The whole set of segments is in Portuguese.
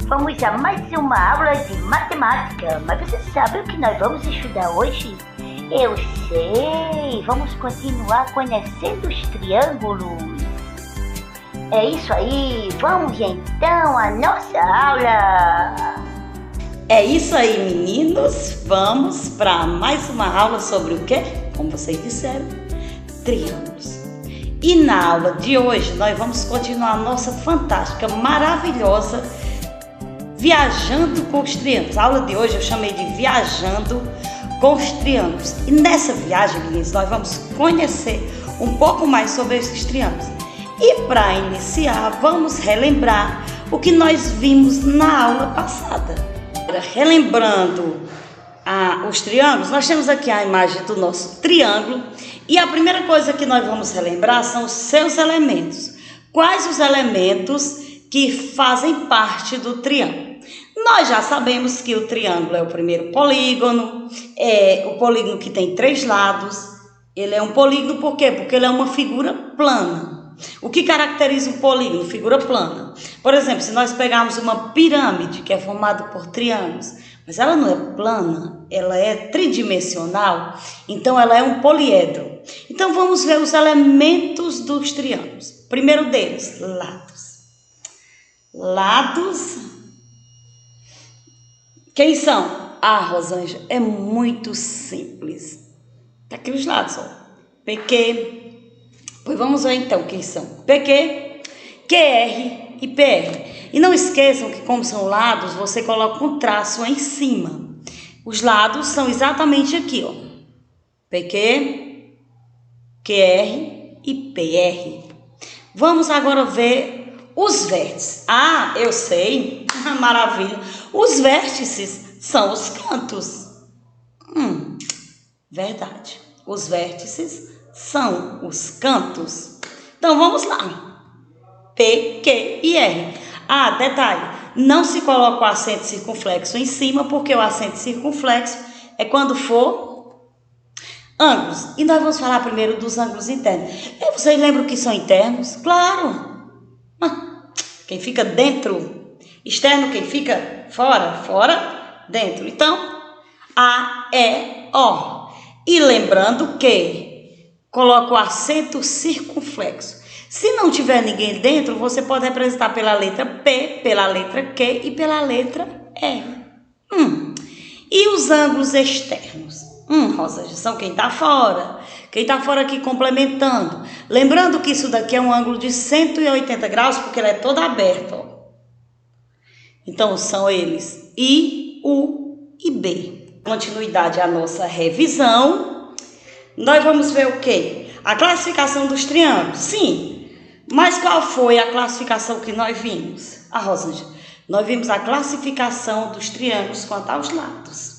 vamos a mais uma aula de matemática. Mas você sabe o que nós vamos estudar hoje? Eu sei! Vamos continuar conhecendo os triângulos. É isso aí! Vamos então à nossa aula! É isso aí, meninos! Vamos para mais uma aula sobre o quê? Como vocês disseram, triângulos. E na aula de hoje nós vamos continuar a nossa fantástica, maravilhosa Viajando com os Triângulos. A aula de hoje eu chamei de Viajando com os Triângulos. E nessa viagem, meninos, nós vamos conhecer um pouco mais sobre esses triângulos. E para iniciar, vamos relembrar o que nós vimos na aula passada. Relembrando os triângulos, nós temos aqui a imagem do nosso triângulo. E a primeira coisa que nós vamos relembrar são os seus elementos. Quais os elementos que fazem parte do triângulo? Nós já sabemos que o triângulo é o primeiro polígono, é o polígono que tem 3 lados. Ele é um polígono por quê? Porque ele é uma figura plana. O que caracteriza um polígono? Figura plana. Por exemplo, se nós pegarmos uma pirâmide que é formada por triângulos, mas ela não é plana, ela é tridimensional, então ela é um poliedro. Então vamos ver os elementos dos triângulos. Primeiro deles, lados. Lados, quem são? Rosângela, é muito simples. Tá aqui os lados, ó. PQ. Pois vamos ver então quem são. PQ, QR e PR. E não esqueçam que, como são lados, você coloca um traço em cima. Os lados são exatamente aqui, ó. PQ, QR e PR. Vamos agora ver os vértices. Eu sei. Maravilha. Os vértices são os cantos. Verdade. Os vértices são os cantos. Então vamos lá. P, Q e R. Detalhe, não se coloca o acento circunflexo em cima, porque o acento circunflexo é quando for ângulos. E nós vamos falar primeiro dos ângulos internos. Vocês lembram que são internos? Claro! Quem fica dentro, externo, quem fica fora, fora, dentro. Então, A, E, O. E lembrando que coloca o acento circunflexo. Se não tiver ninguém dentro, você pode representar pela letra P, pela letra Q e pela letra R. E os ângulos externos? Rosângela, são quem está fora. Quem está fora aqui complementando. Lembrando que isso daqui é um ângulo de 180 graus, porque ele é todo aberto, ó. Então, são eles I, U e B. Continuidade à nossa revisão. Nós vamos ver o quê? A classificação dos triângulos. Sim, mas qual foi a classificação que nós vimos? Rosângela, nós vimos a classificação dos triângulos quanto aos lados.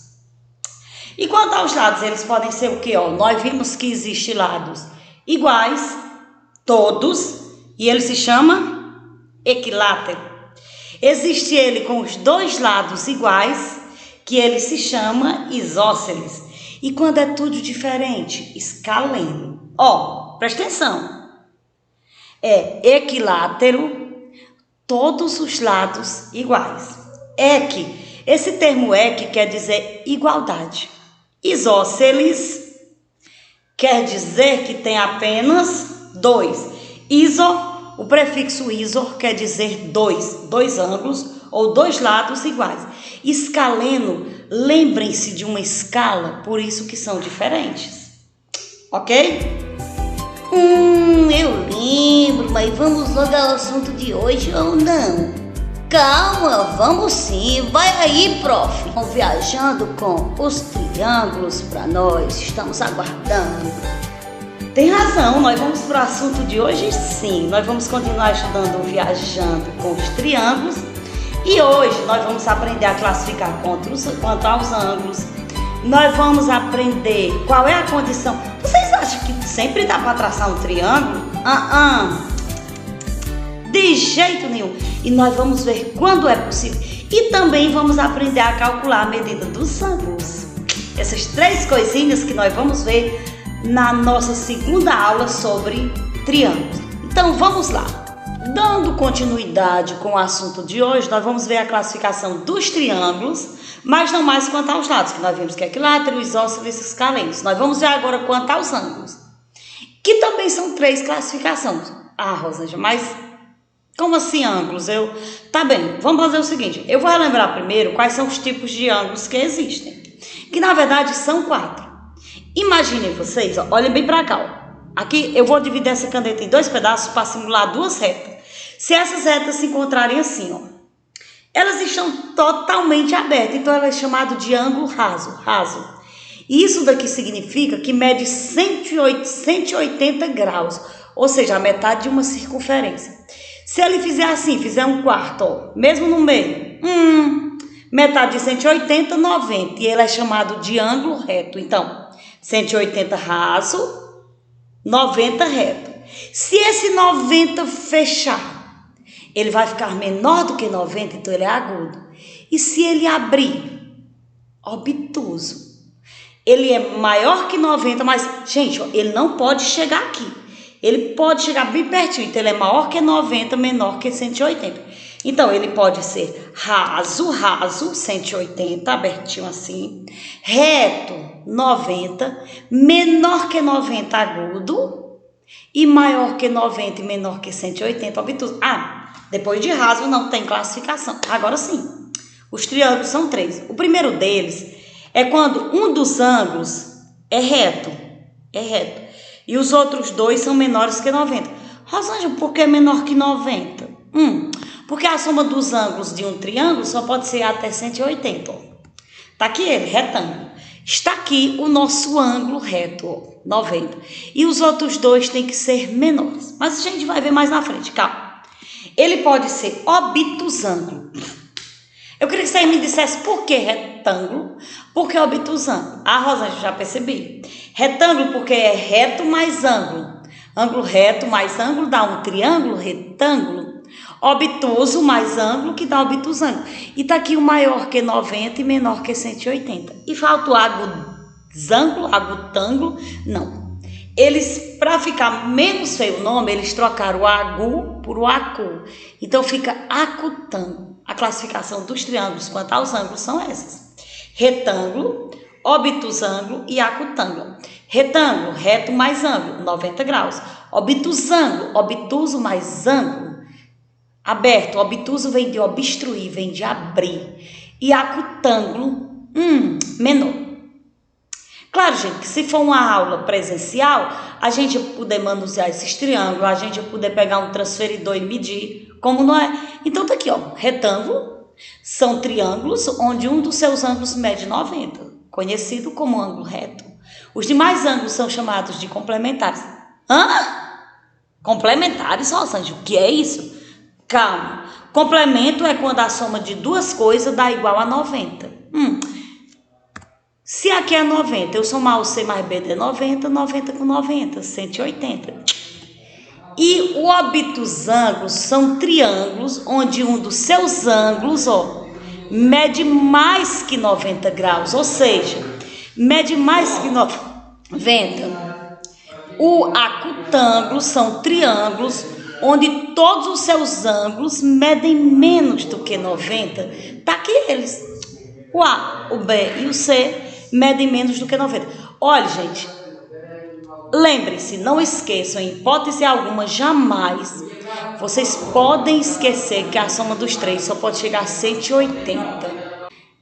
E quanto aos lados, eles podem ser o quê? Nós vimos que existem lados iguais, todos, e ele se chama equilátero. Existe ele com os 2 lados iguais, que ele se chama isósceles. E quando é tudo diferente, escaleno. Presta atenção. É equilátero, todos os lados iguais. Esse termo quer dizer igualdade. Isósceles quer dizer que tem apenas 2. O prefixo isor quer dizer 2 ângulos ou 2 lados iguais. Escaleno, lembrem-se de uma escala, por isso que são diferentes. Ok? Eu lembro, mas vamos logo ao assunto de hoje ou não? Calma, vamos sim. Vai aí, prof. Viajando com os triângulos para nós. Estamos aguardando. Tem razão, nós vamos para o assunto de hoje sim. Nós vamos continuar estudando Viajando com os Triângulos. E hoje nós vamos aprender a classificar quanto aos ângulos. Nós vamos aprender qual é a condição. Vocês acham que sempre dá para traçar um triângulo? De jeito nenhum. E nós vamos ver quando é possível. E também vamos aprender a calcular a medida dos ângulos. Essas 3 coisinhas que nós vamos ver na nossa segunda aula sobre triângulos. Então vamos lá. Dando continuidade com o assunto de hoje, nós vamos ver a classificação dos triângulos, mas não mais quanto aos lados, que nós vimos que é equilátero, isósceles e escalênios. Nós vamos ver agora quanto aos ângulos, que também são 3 classificações. Ah, Rosângela, mas como assim ângulos? Tá bem, vamos fazer o seguinte, eu vou relembrar primeiro quais são os tipos de ângulos que existem, que na verdade são 4. Imaginem vocês, ó, olhem bem para cá, ó. Aqui eu vou dividir essa caneta em 2 pedaços para simular 2 retas. Se essas retas se encontrarem assim, ó, elas estão totalmente abertas, então ela é chamada de ângulo raso. E isso daqui significa que mede 180 graus, ou seja, a metade de uma circunferência. Se ele fizer assim, fizer um quarto, ó, mesmo no meio, metade de 180, 90, e ele é chamado de ângulo reto. Então, 180 raso, 90 reto. Se esse 90 fechar, ele vai ficar menor do que 90, então ele é agudo. E se ele abrir, obtuso, ele é maior que 90, mas, gente, ó, ele não pode chegar aqui. Ele pode chegar bem pertinho, então ele é maior que 90, menor que 180. Então, ele pode ser raso, 180, abertinho assim, reto, 90, menor que 90, agudo, e maior que 90 e menor que 180, obtuso. Ah, depois de raso não tem classificação. Agora sim, os triângulos são 3. O primeiro deles é quando um dos ângulos é reto, e os outros 2 são menores que 90. Rosângela, por que é menor que 90? Porque a soma dos ângulos de um triângulo só pode ser até 180. Está aqui ele, retângulo. Está aqui o nosso ângulo reto, ó, 90. E os outros 2 têm que ser menores. Mas a gente vai ver mais na frente, calma. Ele pode ser obtusângulo. Eu queria que você me dissesse por que retângulo, por que obtusângulo. Ah, Rosângela, já percebi. Retângulo porque é reto mais ângulo. Ângulo reto mais ângulo dá um triângulo retângulo. Obtuso mais ângulo que dá obtusângulo. E tá aqui o maior que 90 e menor que 180. E falta o agutângulo, não. Eles, para ficar menos feio o nome, eles trocaram o agu por o acu. Então fica acutângulo. A classificação dos triângulos quanto aos ângulos são essas: retângulo, obtusângulo e acutângulo. Retângulo, reto mais ângulo, 90 graus. Obtusângulo, obtuso mais ângulo, aberto. Obtuso vem de obstruir, vem de abrir. E acutângulo, menor. Claro, gente, que se for uma aula presencial, a gente poder manusear esses triângulos, a gente poder pegar um transferidor e medir, como não é? Então tá aqui, ó, retângulo são triângulos onde um dos seus ângulos mede 90, conhecido como ângulo reto. Os demais ângulos são chamados de complementares. Complementares, Rosângela, o que é isso? Calma. Complemento é quando a soma de 2 coisas dá igual a 90. Se aqui é 90, eu somar o C mais B dá 90, 90 com 90, 180. E o obtusângulos são triângulos onde um dos seus ângulos, ó, mede mais que 90 graus, ou seja, mede mais que 90. O acutângulo são triângulos onde todos os seus ângulos medem menos do que 90. Tá aqui eles. O A, o B e o C medem menos do que 90. Olha, gente, lembrem-se, não esqueçam, em hipótese alguma, jamais vocês podem esquecer que a soma dos 3 só pode chegar a 180.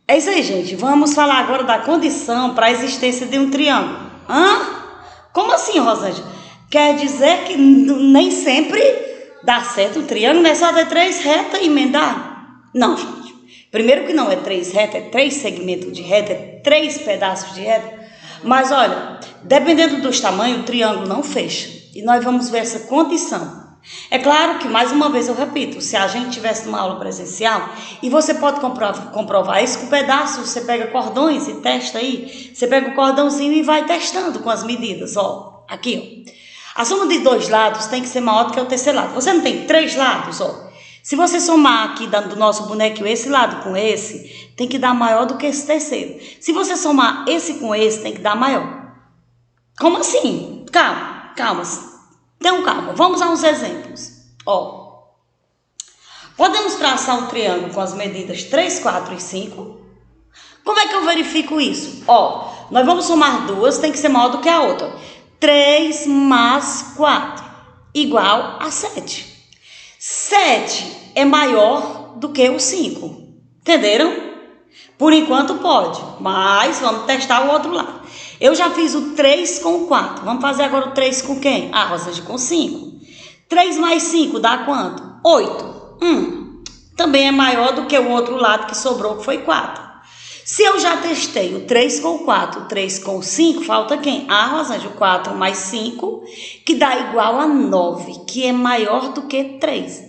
É isso aí, gente. Vamos falar agora da condição para a existência de um triângulo. Como assim, Rosângela? Quer dizer que nem sempre dá certo o triângulo, não é só ter 3 retas e emendar? Não, gente. Primeiro que não é 3 retas, é 3 segmentos de reta, é 3 pedaços de reta. Mas olha, dependendo dos tamanhos, o triângulo não fecha. E nós vamos ver essa condição. É claro que, mais uma vez eu repito, se a gente tivesse uma aula presencial, e você pode comprovar isso com pedaços, você pega cordões e testa aí. Você pega o cordãozinho e vai testando com as medidas. Ó, aqui, ó. A soma de 2 lados tem que ser maior do que o terceiro lado. Você não tem 3 lados, ó. Se você somar aqui do nosso bonequinho esse lado com esse, tem que dar maior do que esse terceiro. Se você somar esse com esse, tem que dar maior. Como assim? Calma. Então, calma. Vamos a uns exemplos. Ó, Podemos traçar um triângulo com as medidas 3, 4 e 5? Como é que eu verifico isso? Ó, nós vamos somar duas, tem que ser maior do que a outra. 3 mais 4 igual a 7. 7 é maior do que o 5. Entenderam? Por enquanto pode, mas vamos testar o outro lado. Eu já fiz o 3 com o 4. Vamos fazer agora o 3 com quem? Ah, Rosângela, com 5. 3 mais 5 dá quanto? 8. Também é maior do que o outro lado que sobrou, que foi 4. Se eu já testei o 3 com 4, o 3 com 5, falta quem? Ah, Rosângela, 4 mais 5, que dá igual a 9, que é maior do que 3.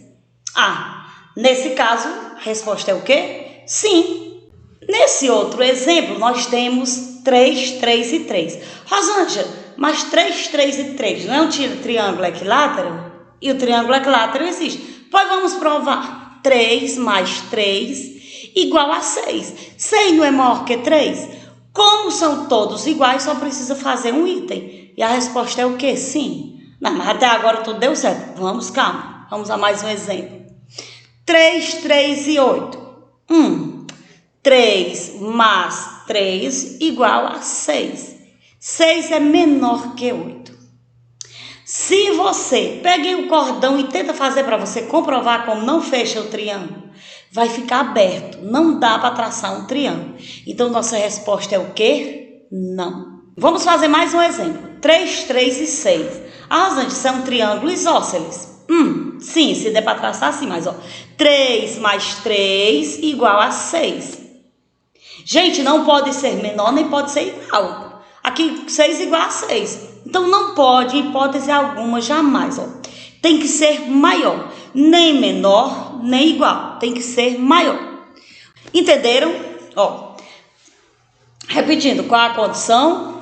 Ah, nesse caso, a resposta é o quê? Sim. Nesse outro exemplo, nós temos 3, 3 e 3. Rosângela, mas 3, 3 e 3 não é um triângulo equilátero? E o triângulo equilátero existe. Pois vamos provar. 3 mais 3 igual a 6. 6 não é maior que 3? Como são todos iguais, só precisa fazer um item. E a resposta é o quê? Sim. Não, mas até agora tudo deu certo. Vamos, calma. Vamos a mais um exemplo. 3, 3 e 8. 3 mais 3 igual a 6. 6 é menor que 8. Se você pega o cordão e tenta fazer para você comprovar como não fecha o triângulo, vai ficar aberto. Não dá para traçar um triângulo. Então, nossa resposta é o quê? Não. Vamos fazer mais um exemplo. 3, 3 e 6. Ah, Rosângela, isso é um triângulo isósceles. Sim, se der para traçar assim, mas ó. 3 mais 3 igual a 6. Gente, não pode ser menor nem pode ser igual. Aqui 6 igual a 6. Então não pode, em hipótese alguma, jamais. Ó. Tem que ser maior. Nem menor, nem igual. Tem que ser maior. Entenderam? Ó. Repetindo, qual a condição?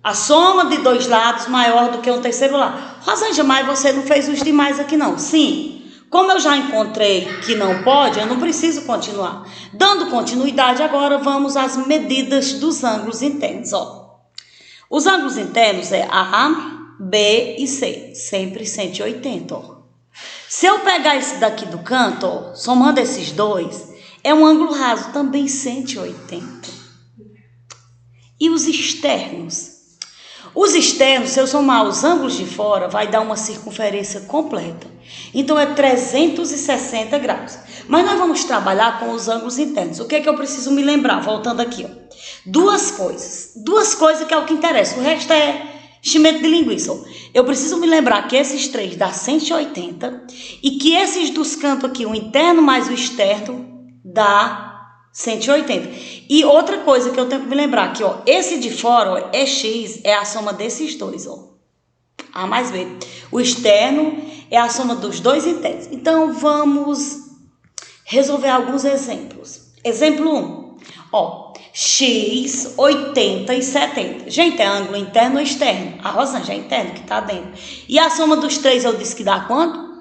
A soma de dois lados maior do que um terceiro lado. Rosângela, mas você não fez os demais aqui não. Sim. Como eu já encontrei que não pode, eu não preciso continuar. Dando continuidade, agora vamos às medidas dos ângulos internos. Ó. Os ângulos internos é A, B e C. Sempre 180. Ó. Se eu pegar esse daqui do canto, ó, somando esses dois, é um ângulo raso, também 180. E os externos? Os externos, se eu somar os ângulos de fora, vai dar uma circunferência completa. Então, é 360 graus. Mas nós vamos trabalhar com os ângulos internos. O que é que eu preciso me lembrar? Voltando aqui, ó. Duas coisas. Duas coisas que é o que interessa. O resto é enchimento de linguiça. Ó. Eu preciso me lembrar que esses três dá 180 e que esses dos cantos aqui, o interno mais o externo, dá 180. E outra coisa que eu tenho que me lembrar aqui, ó, esse de fora, ó, é x, é a soma desses dois, ó. A mais B. O externo é a soma dos dois internos. Então, vamos resolver alguns exemplos. Exemplo 1. Ó, x, 80 e 70. Gente, é ângulo interno ou externo? A Rosângela é interno, que está dentro. E a soma dos três eu disse que dá quanto?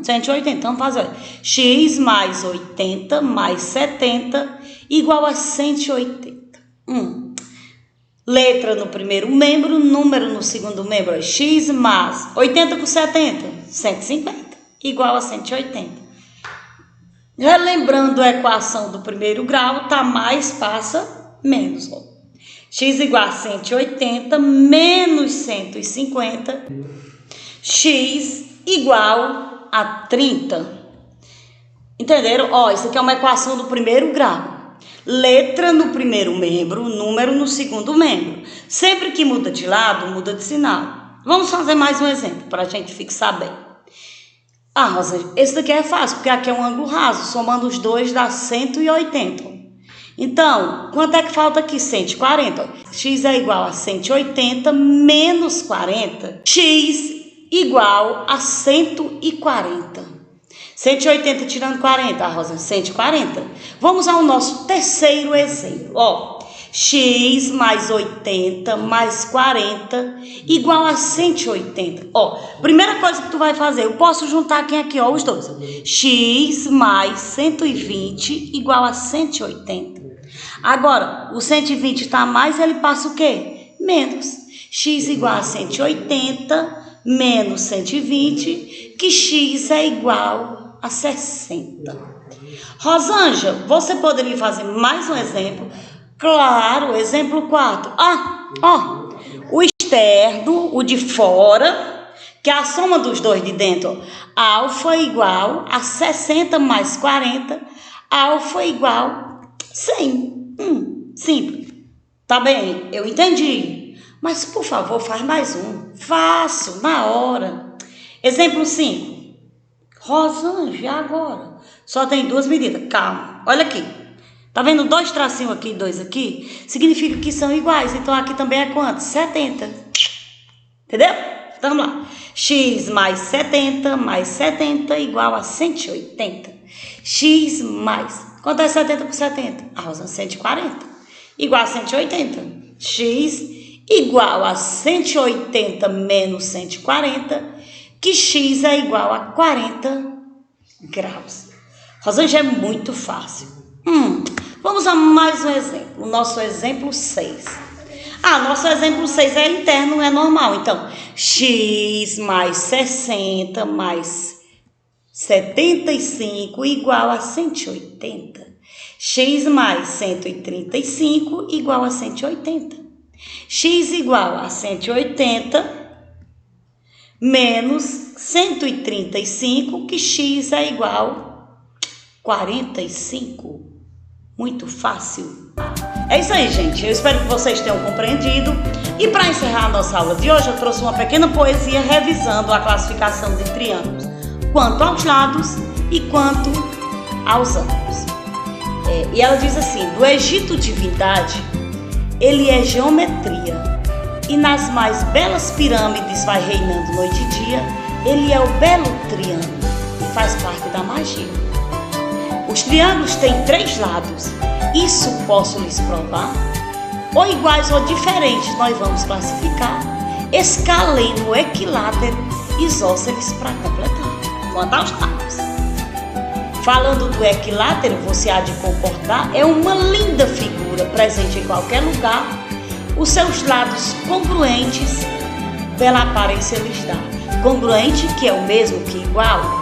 180. Então, fazer x mais 80 mais 70 igual a 180. Letra no primeiro membro, número no segundo membro é x mais 80 com 70, 150, igual a 180. Relembrando a equação do primeiro grau, tá mais, passa menos. Ó. X igual a 180 menos 150, x igual a 30. Entenderam? Ó, isso aqui é uma equação do primeiro grau. Letra no primeiro membro, número no segundo membro. Sempre que muda de lado, muda de sinal. Vamos fazer mais um exemplo para a gente fixar bem. Ah, Rosa, esse daqui é fácil, porque aqui é um ângulo raso. Somando os dois dá 180. Então, quanto é que falta aqui? 140. X é igual a 180 menos 40. X igual a 140. 180 tirando 40, Rosa, 140. Vamos ao nosso terceiro exemplo. Ó, x mais 80 mais 40 igual a 180. Ó, primeira coisa que tu vai fazer, eu posso juntar quem aqui, ó, os dois. X mais 120 igual a 180. Agora, o 120 está mais, ele passa o quê? Menos. X igual a 180 menos 120, que x é igual a 60. Rosângela, você poderia fazer mais um exemplo? Claro, exemplo 4. O externo, o de fora, que é a soma dos dois de dentro. Alfa igual a 60 mais 40. Alfa igual a 100. Simples. Tá bem, eu entendi. Mas, por favor, faz mais um. Faço, na hora. Exemplo 5. Rosângela, agora. Só tem 2 medidas. Calma, olha aqui. Tá vendo 2 tracinhos aqui e 2 aqui? Significa que são iguais. Então, aqui também é quanto? 70. Entendeu? Então, vamos lá. X mais 70 igual a 180. X mais... Quanto é 70 por 70? A Rosângela, 140. Igual a 180. X igual a 180 menos 140, que X é igual a 40 graus. Rosângela, é muito fácil. Vamos a mais um exemplo. O nosso exemplo 6. Nosso exemplo 6 é interno, é normal. Então, X mais 60 mais 75 igual a 180. X mais 135 igual a 180. X igual a 180 menos 135, que X é igual a 45. Muito fácil. É isso aí, gente. Eu espero que vocês tenham compreendido. E para encerrar a nossa aula de hoje, eu trouxe uma pequena poesia revisando a classificação de triângulos, quanto aos lados e quanto aos ângulos. E ela diz assim: do Egito divindade, ele é geometria, e nas mais belas pirâmides vai reinando noite e dia. Ele é o belo triângulo e faz parte da magia. Os triângulos têm 3 lados, isso posso lhes provar. Ou iguais ou diferentes nós vamos classificar. Escaleno, equilátero, isósceles para completar. Quanto aos lados. Falando do equilátero, você há de concordar, é uma linda figura presente em qualquer lugar. Os seus lados congruentes, bela aparência lhes dá. Congruente, que é o mesmo que igual.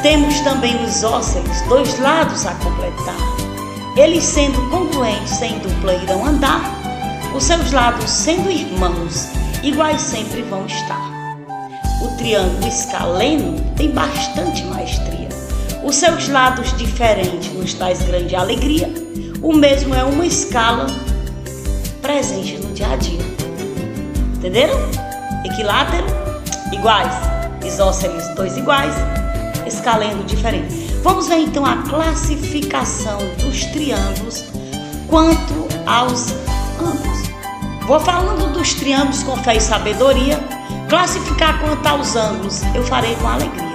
Temos também os isósceles, 2 lados a completar. Eles sendo congruentes, sem dupla irão andar. Os seus lados sendo irmãos, iguais sempre vão estar. O triângulo escaleno tem bastante maestria. Os seus lados diferentes nos traz grande alegria. O mesmo é uma escala presente no dia a dia. Entenderam? Equilátero, iguais. Isósceles, 2 iguais. Escaleno, diferente. Vamos ver então a classificação dos triângulos quanto aos ângulos. Vou falando dos triângulos com fé e sabedoria. Classificar quanto aos ângulos eu farei com alegria.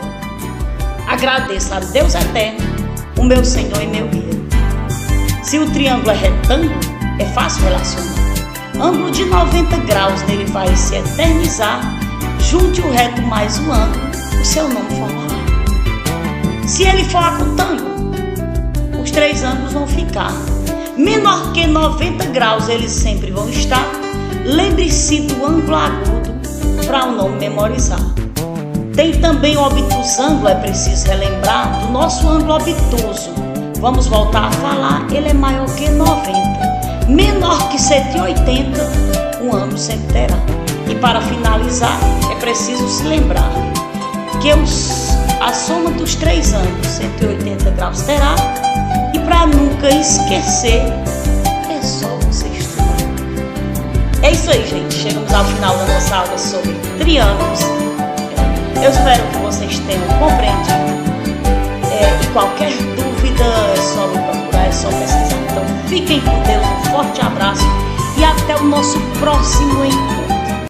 Agradeço a Deus eterno, o meu Senhor e meu guia. Se o triângulo é retângulo, é fácil relacionar. Ângulo de 90 graus nele vai se eternizar. Junte o reto mais o ângulo, o seu nome formará. Se ele for acutângulo, os 3 ângulos vão ficar. Menor que 90 graus eles sempre vão estar. Lembre-se do ângulo agudo para o nome memorizar. Tem também o obtusângulo, é preciso relembrar do nosso ângulo obtuso. Vamos voltar a falar, ele é maior que 90. Menor que 180, um ângulo sempre terá. E para finalizar, é preciso se lembrar que a soma dos 3 ângulos, 180 graus terá. E para nunca esquecer, é só você estudar. É isso aí, gente. Chegamos ao final da nossa aula sobre triângulos. Eu espero que vocês tenham compreendido. E qualquer dúvida é só me procurar, é só pesquisar. Então fiquem com Deus, um forte abraço e até o nosso próximo encontro.